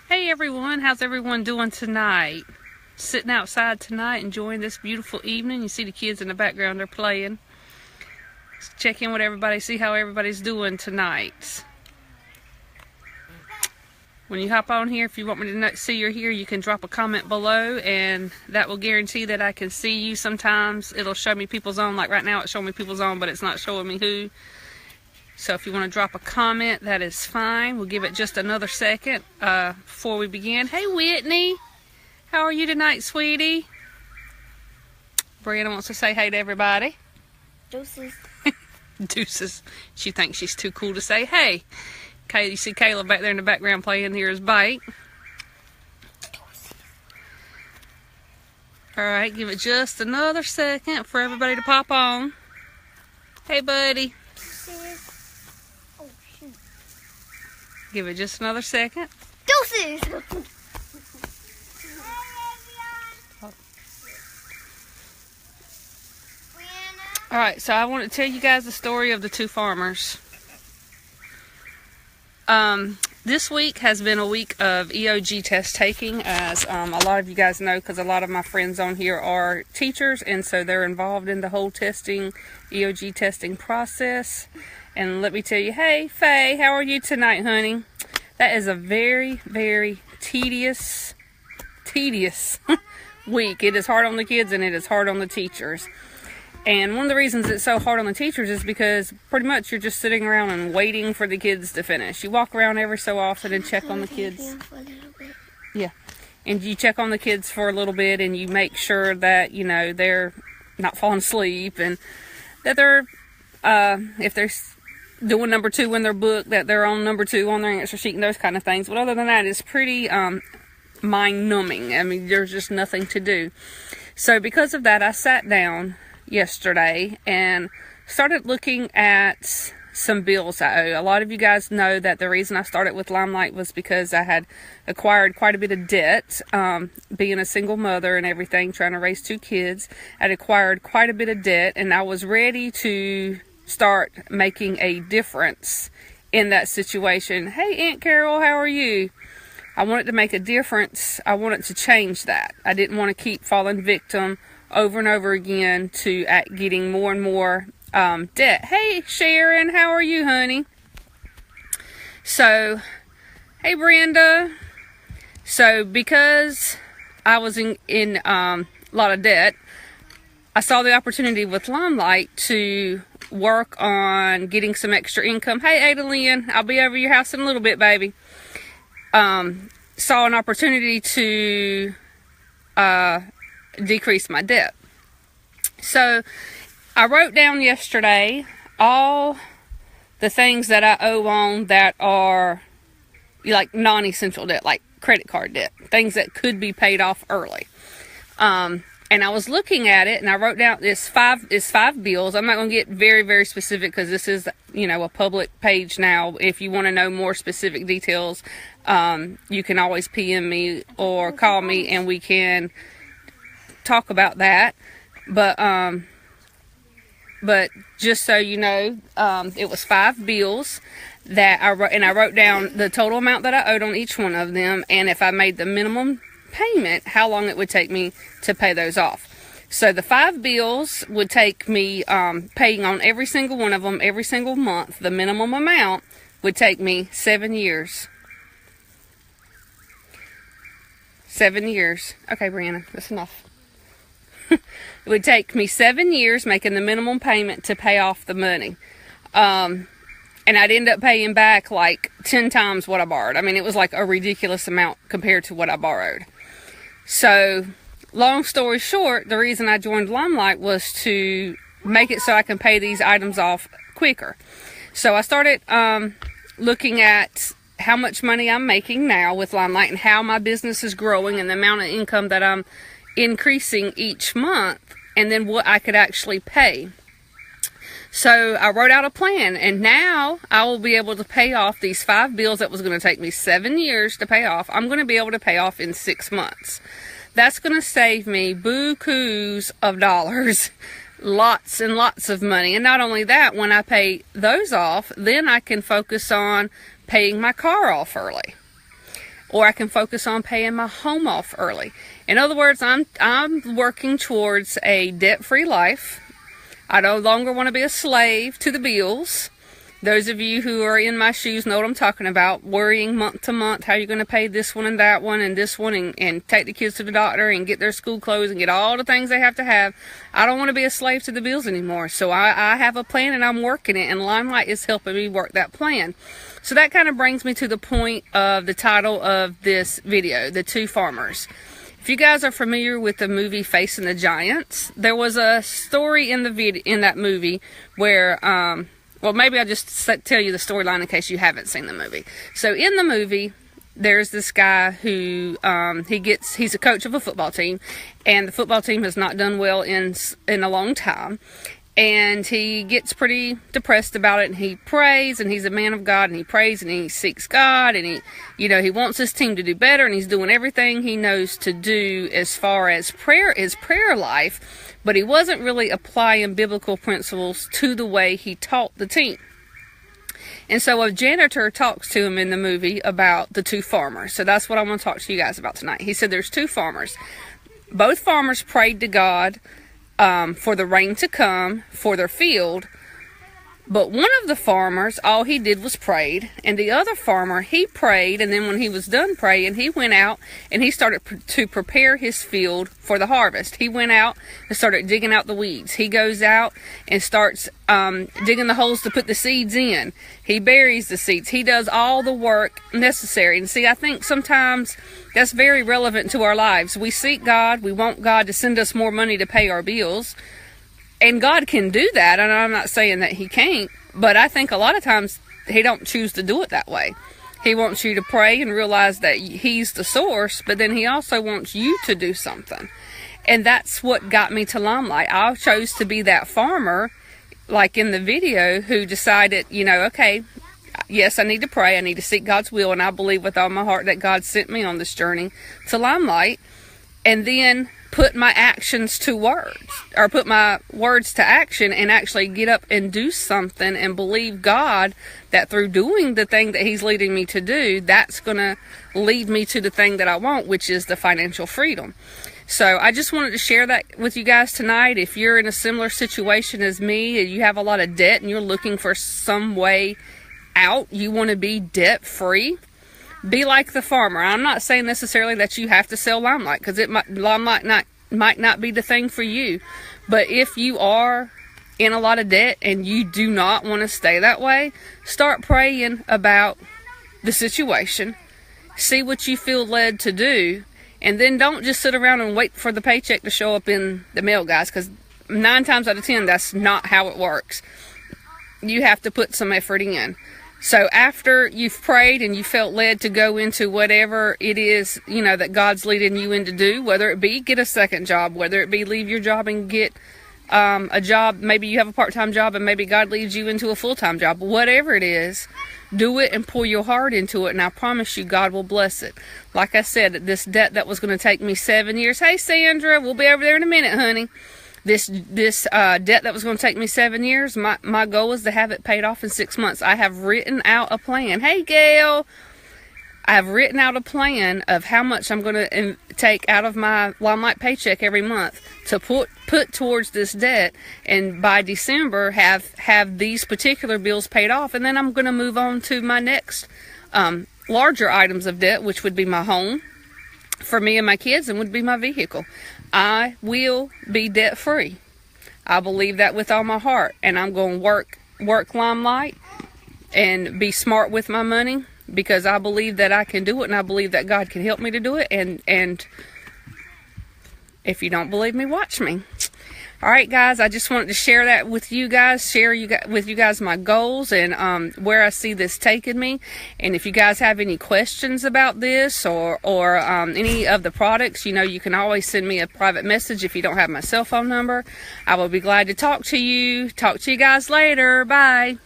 Hey everyone, how's everyone doing tonight? Sitting outside tonight enjoying this beautiful evening. You see the kids in the background, they're playing. Let's check in with everybody, see how everybody's doing tonight. When you hop on here, if you want me to see you're here, you can drop a comment below and that will guarantee that I can see you. Sometimes it'll show me people's on, like right now it's showing me people's on, but it's not showing me who. So if you want to drop a comment, that is fine. We'll give it just another second before we begin. Hey, Whitney. How are you tonight, sweetie? Brianna wants to say hey to everybody. Deuces. Deuces. She thinks she's too cool to say hey. Okay, you see Caleb back there in the background playing here his bite. All right, give it just another second for everybody to pop on. Hey, buddy. Give it just another second. Deuces! Alright, so I want to tell you guys the story of the two farmers. This week has been a week of EOG test taking, as a lot of you guys know, because a lot of my friends on here are teachers, and so they're involved in the whole testing, EOG testing process. And let me tell you, hey, Faye, how are you tonight, honey? That is a very, very tedious week. It is hard on the kids and it is hard on the teachers. And one of the reasons it's so hard on the teachers is because pretty much you're just sitting around and waiting for the kids to finish. You walk around every so often and check on the kids. Yeah. And you check on the kids for a little bit and you make sure that, you know, they're not falling asleep and that they're, if they're doing number 2 in their book, that they're on number 2 on their answer sheet and those kind of things. But other than that, it's pretty mind numbing. I mean, there's just nothing to do. So because of that, I sat down yesterday and started looking at some bills I owe. A lot of you guys know that the reason I started with Limelight was because I had acquired quite a bit of debt, being a single mother and everything, trying to raise 2 kids. I'd acquired quite a bit of debt and I was ready to start making a difference in that situation. Hey, Aunt Carol, how are you? I wanted to make a difference. I wanted to change that. I didn't want to keep falling victim over and over again to getting more and more debt. Hey, Sharon, how are you, honey? So, hey, Brenda. So, because I was in a lot of debt, I saw the opportunity with Limelight to work on getting some extra income. Hey, Ada Lynn, I'll be over your house in a little bit, baby. Saw an opportunity to decrease my debt. So I wrote down yesterday all the things that I owe on that are like non-essential debt, like credit card debt, things that could be paid off early. And I was looking at it and I wrote down this five bills. I'm not going to get very, very specific because this is, you know, a public page now. If you want to know more specific details, you can always PM me or call me and we can talk about that. But just so you know, it was 5 bills that I wrote, and I wrote down the total amount that I owed on each one of them, and if I made the minimum payment, how long it would take me to pay those off. So the 5 bills would take me paying on every single one of them every single month. The minimum amount would take me 7 years. 7 years. Okay, Brianna, that's enough. It would take me 7 years making the minimum payment to pay off the money. And I'd end up paying back like 10 times what I borrowed. I mean, it was like a ridiculous amount compared to what I borrowed. So, long story short, the reason I joined Limelight was to make it so I can pay these items off quicker. So I started looking at how much money I'm making now with Limelight and how my business is growing and the amount of income that I'm increasing each month, and then what I could actually pay. So I wrote out a plan, and now I will be able to pay off these 5 bills that was going to take me 7 years to pay off. I'm going to be able to pay off in 6 months. That's going to save me bukus of dollars, lots and lots of money. And not only that, when I pay those off, then I can focus on paying my car off early. or I can focus on paying my home off early. In other words, I'm working towards a debt-free life. I no longer want to be a slave to the bills. Those of you who are in my shoes know what I'm talking about. Worrying month to month how you're going to pay this one and that one and this one, and take the kids to the doctor and get their school clothes and get all the things they have to have. I don't want to be a slave to the bills anymore. So I have a plan and I'm working it, and Limelight is helping me work that plan. So that kind of brings me to the point of the title of this video, The Two Farmers. If you guys are familiar with the movie Facing the Giants, there was a story in that movie where, well, maybe I'll just tell you the storyline in case you haven't seen the movie. So in the movie, there's this guy who, he's a coach of a football team, and the football team has not done well in a long time. And he gets pretty depressed about it, and he prays, and he's a man of God, and he prays, and he seeks God, and he wants his team to do better, and he's doing everything he knows to do as far as his prayer life, but he wasn't really applying biblical principles to the way he taught the team. And so a janitor talks to him in the movie about the two farmers. So that's what I want to talk to you guys about tonight. He said there's two farmers. Both farmers prayed to God for the rain to come for their field, but one of the farmers, all he did was prayed, and the other farmer, he prayed, and then when he was done praying, he went out and he started to prepare his field for the harvest. He went out and started digging out the weeds. He goes out and starts digging the holes to put the seeds in. He buries the seeds. He does all the work necessary. And see, I think sometimes that's very relevant to our lives. We seek God. We want God to send us more money to pay our bills. And God can do that, and I'm not saying that he can't, but I think a lot of times he don't choose to do it that way. He wants you to pray and realize that he's the source, but then he also wants you to do something. And that's what got me to Limelight. I chose to be that farmer, like in the video, who decided, okay, yes, I need to pray, I need to seek God's will, and I believe with all my heart that God sent me on this journey to Limelight, and then put my actions to words, or put my words to action, and actually get up and do something and believe God that through doing the thing that he's leading me to do, that's going to lead me to the thing that I want, which is the financial freedom. So I just wanted to share that with you guys tonight. If you're in a similar situation as me, and you have a lot of debt and you're looking for some way out, you want to be debt free, be like the farmer. I'm not saying necessarily that you have to sell Limelight, because Limelight might not be the thing for you. But if you are in a lot of debt and you do not want to stay that way, start praying about the situation. See what you feel led to do, and then don't just sit around and wait for the paycheck to show up in the mail, guys, because 9 times out of 10, that's not how it works. You have to put some effort in. So after you've prayed and you felt led to go into whatever it is, that God's leading you in to do, whether it be get a second job, whether it be leave your job and get a job, maybe you have a part-time job and maybe God leads you into a full-time job, whatever it is, do it and pour your heart into it, and I promise you God will bless it. Like I said, this debt that was going to take me 7 years, hey Sandra, we'll be over there in a minute, honey. This debt that was going to take me 7 years, my goal is to have it paid off in 6 months. I have written out a plan. Hey, Gail. I have written out a plan of how much I'm going to take out of my Limelight paycheck every month to put towards this debt, and by December have these particular bills paid off, and then I'm going to move on to my next larger items of debt, which would be my home for me and my kids, and would be my vehicle. I will be debt free. I believe that with all my heart, and I'm going to work Limelight and be smart with my money, because I believe that I can do it, and I believe that God can help me to do it. And if you don't believe me, watch me. All right, guys, I just wanted to share that with you guys, with you guys my goals and where I see this taking me. And if you guys have any questions about this or any of the products, you can always send me a private message if you don't have my cell phone number. I will be glad to talk to you. Talk to you guys later. Bye.